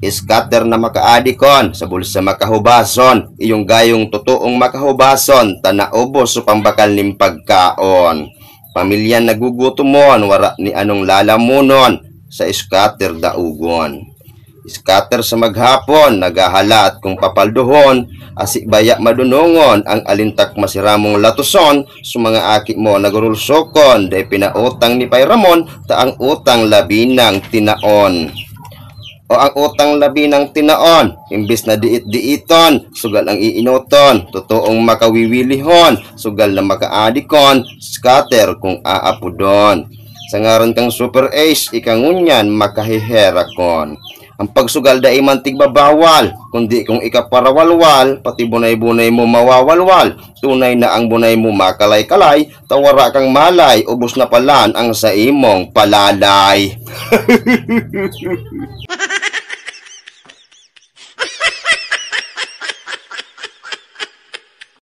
Scatter na makaadikon, sa bulsa makahubason, iyong gayong totoong makahubason, tanaubos so pambakal ning pagkaon. Pamilya nagugutumon, wara ni anong lalamunon, sa scatter daugon. Scatter sa maghapon, nagahalat kung papalduhon, asibaya madunungon, ang alintak masiramong latuson, sa mga aki mo nagurulsokon, day pinautang ni Payramon, ta ang utang labinang tinaon. O ang utang labi ng tinaon, imbis na diit-diiton, sugal ang iinoton, totoong makawiwilihon, sugal na makaadikon, scatter kung aapudon. Sa ngaran kang Super Ace, ikangunyan makahiherakon. Ang pagsugal da iman tigbabawal, kundi kung ikaparawalwal, pati bunay-bunay mo mawawalwal, tunay na ang bunay mo makalay-kalay, tawara kang malay, ubos na palan ang sa imong palalay.